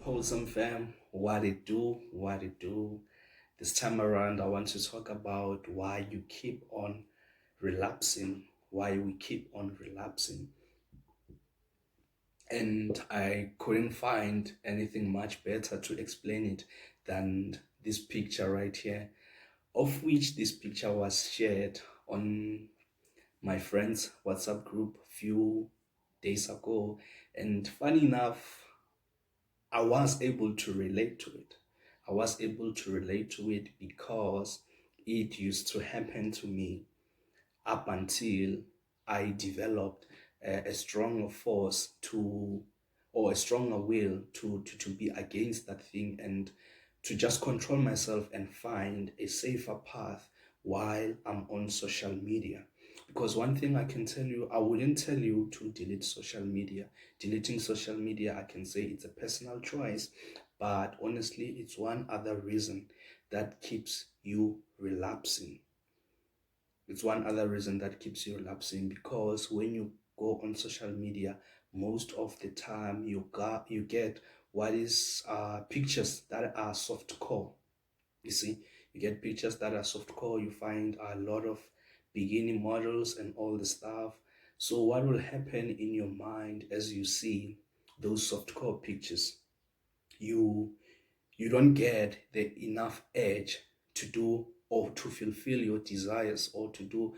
Wholesome fam, what it do. This time around, I want to talk about why you keep on relapsing, why we keep on relapsing. And I couldn't find anything much better to explain it than this picture right here, of which this picture was shared on my friend's WhatsApp group few days ago. And funny enough, I was able to relate to it. I was able to relate to it because it used to happen to me up until I developed a stronger force to, or a stronger will to be against that thing and to just control myself and find a safer path while I'm on social media. Because one thing I can tell you, I wouldn't tell you to delete social media. Deleting social media, I can say it's a personal choice, but honestly, it's one other reason that keeps you relapsing. It's one other reason that keeps you relapsing, because when you go on social media, most of the time you get what is pictures that are soft core. You see, you get pictures that are soft core. You find a lot of beginning models and all the stuff. So what will happen in your mind as you see those soft core pictures? You you don't get the enough edge to do or to fulfill your desires or to do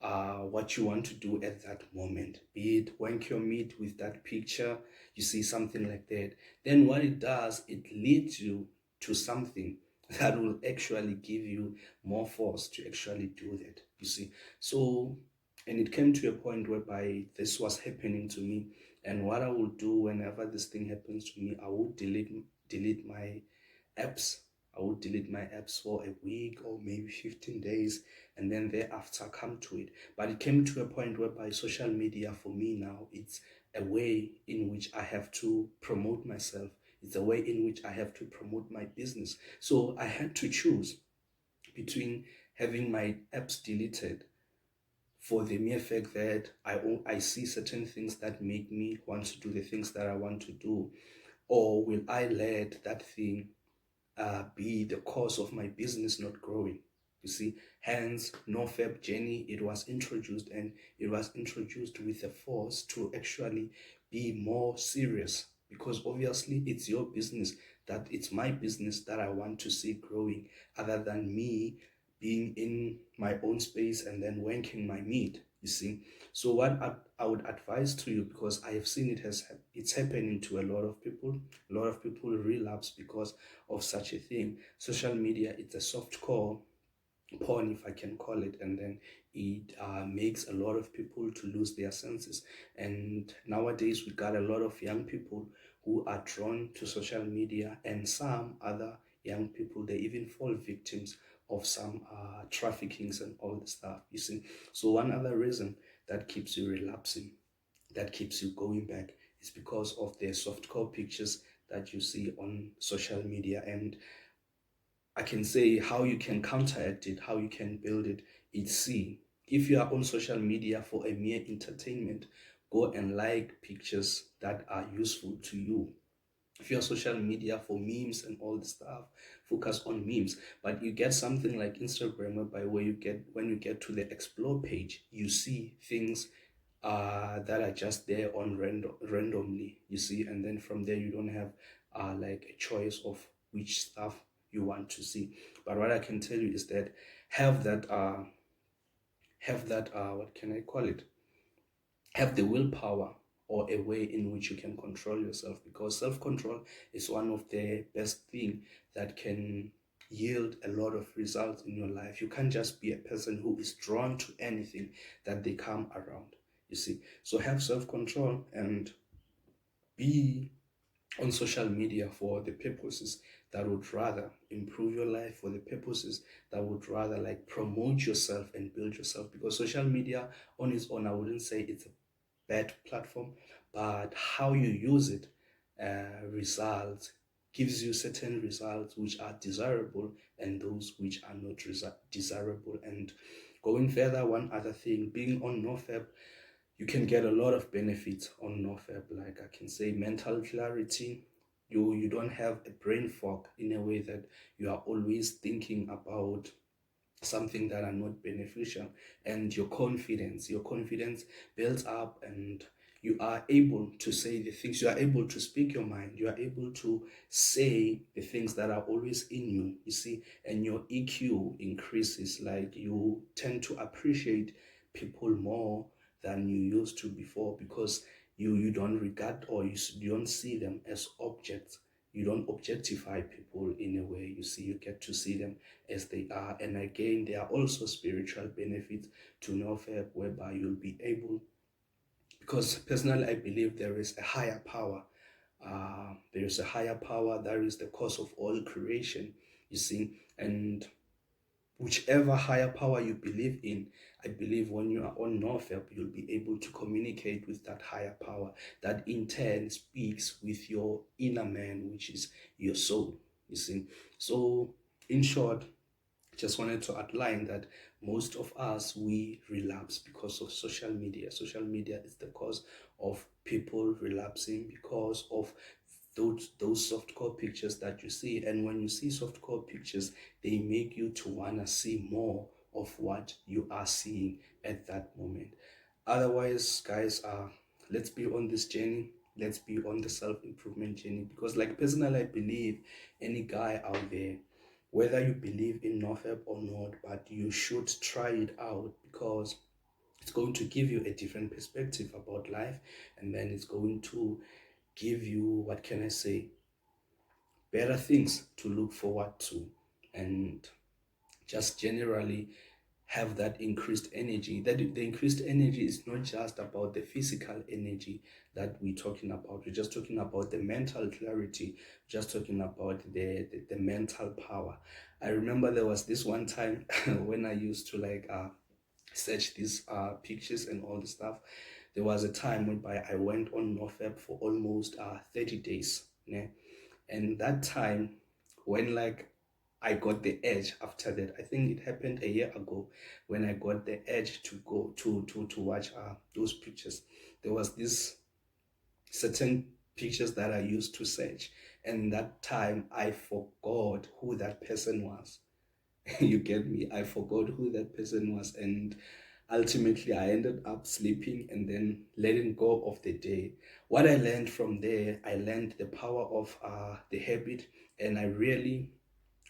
what you want to do at that moment. Be it wank your meat with that picture, you see something like that. Then what it does, it leads you to something that will actually give you more force to actually do that. You see, so and it came to a point whereby this was happening to me, and what I will do whenever this thing happens to me, I will delete my apps. I would delete my apps for a week or maybe 15 days, and then thereafter come to it. But it came to a point whereby social media for me now, it's a way in which I have to promote myself. It's a way in which I have to promote my business. So I had to choose between having my apps deleted for the mere fact that I see certain things that make me want to do the things that I want to do, or will I let that thing be the cause of my business not growing. You see, hence Nofap journey, it was introduced, and it was introduced with a force to actually be more serious, because obviously it's your business, that it's my business that I want to see growing, other than me being in my own space and then wanking my meat. You see, so what I would advise to you, because I have seen it's happening to a lot of people. A lot of people relapse because of such a thing. Social media, it's a soft core porn, if I can call it, and then it makes a lot of people to lose their senses. And nowadays, we got a lot of young people who are drawn to social media, and some other young people, they even fall victims of some traffickings and all the stuff. You see, so one other reason that keeps you relapsing, that keeps you going back, is because of the softcore pictures that you see on social media. And I can say how you can counteract it, how you can build it. It's see, if you are on social media for a mere entertainment, go and like pictures that are useful to you. If you're on social media for memes and all the stuff, focus on memes. But you get something like Instagram, whereby where you get, when you get to the explore page, you see things that are just there on randomly, you see, and then from there you don't have like a choice of which stuff you want to see. But what I can tell you is that have that what can I call it, have the willpower, or a way in which you can control yourself, because self-control is one of the best thing that can yield a lot of results in your life. You can't just be a person who is drawn to anything that they come around, you see. So have self-control and be on social media for the purposes that would rather improve your life, for the purposes that would rather like promote yourself and build yourself. Because social media on its own, I wouldn't say it's a bad platform, but how you use it results, gives you certain results which are desirable and those which are not desirable. And going further, one other thing, being on Nofap, you can get a lot of benefits on Nofap. Like I can say mental clarity, You don't have a brain fog in a way that you are always thinking about something that are not beneficial, and your confidence builds up, and you are able to say the things, you are able to speak your mind, you are able to say the things that are always in you, you see, and your EQ increases. Like, you tend to appreciate people more than you used to before, because you don't regard, or you don't see them as objects. You don't objectify people in a way, you see, you get to see them as they are. And again, there are also spiritual benefits to Nofap, whereby you'll be able, because personally I believe there is a higher power. There is a higher power that is the cause of all creation, you see, and whichever higher power you believe in, I believe when you are on Nofap, you'll be able to communicate with that higher power, that in turn speaks with your inner man, which is your soul, you see. So, in short, just wanted to outline that most of us, we relapse because of social media. Social media is the cause of people relapsing, because of those softcore pictures that you see. And when you see softcore pictures, they make you to want to see more of what you are seeing at that moment. Otherwise, guys, let's be on this journey. Let's be on the self-improvement journey, because, like, personally, I believe any guy out there, whether you believe in Nofap or not, but you should try it out, because it's going to give you a different perspective about life, and then it's going to give you, what can I say, better things to look forward to, and just generally have that increased energy. That the increased energy is not just about the physical energy that we're talking about. We're just talking about the mental clarity, just talking about the mental power. I remember there was this one time when I used to search these pictures and all the stuff. There was a time whereby I went on Nofap for almost 30 days. Yeah? And that time, when I got the edge after that, I think it happened a year ago, when I got the edge to go to watch those pictures. There was this certain pictures that I used to search, and that time I forgot who that person was. You get me? I forgot who that person was, and ultimately I ended up sleeping and then letting go of the day. What I learned from there, I learned the power of the habit, and I really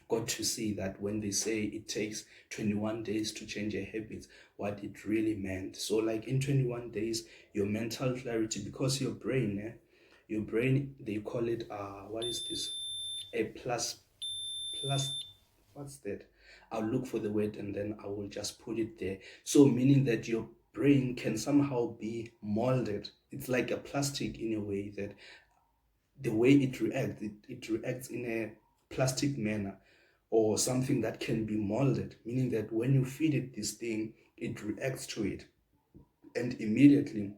got to see that when they say it takes 21 days to change a habit, what it really meant. So, like, in 21 days, your mental clarity, because your brain, they call it what is this, a plus, what's that? I'll look for the word and then I will just put it there. So, meaning that your brain can somehow be molded. It's like a plastic in a way, that the way it reacts in a plastic manner, or something that can be molded, meaning that when you feed it this thing, it reacts to it. And immediately,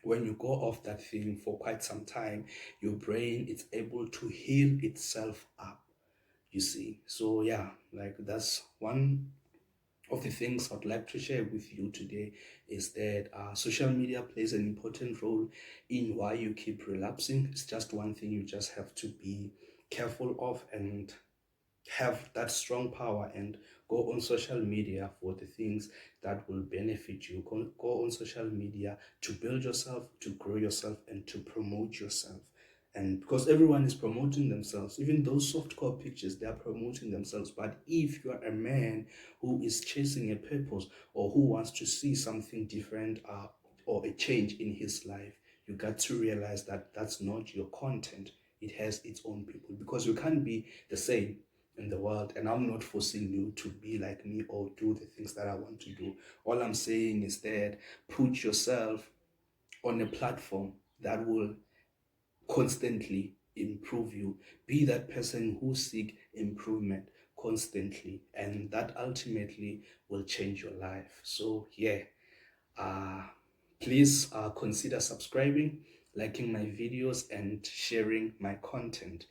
when you go off that thing for quite some time, your brain is able to heal itself up, you see. So yeah, like, that's one of the things I'd like to share with you today, is that social media plays an important role in why you keep relapsing. It's just one thing you just have to be careful of, and have that strong power, and go on social media for the things that will benefit you. Go on social media to build yourself, to grow yourself, and to promote yourself. And because everyone is promoting themselves, even those softcore pictures, they are promoting themselves. But if you are a man who is chasing a purpose, or who wants to see something different, or a change in his life, you got to realize that that's not your content. It has its own people, because you can't be the same in the world, and I'm not forcing you to be like me or do the things that I want to do. All I'm saying is that put yourself on a platform that will constantly improve you. Be that person who seek improvement constantly, and that ultimately will change your life. So yeah, uh please consider subscribing, liking my videos, and sharing my content.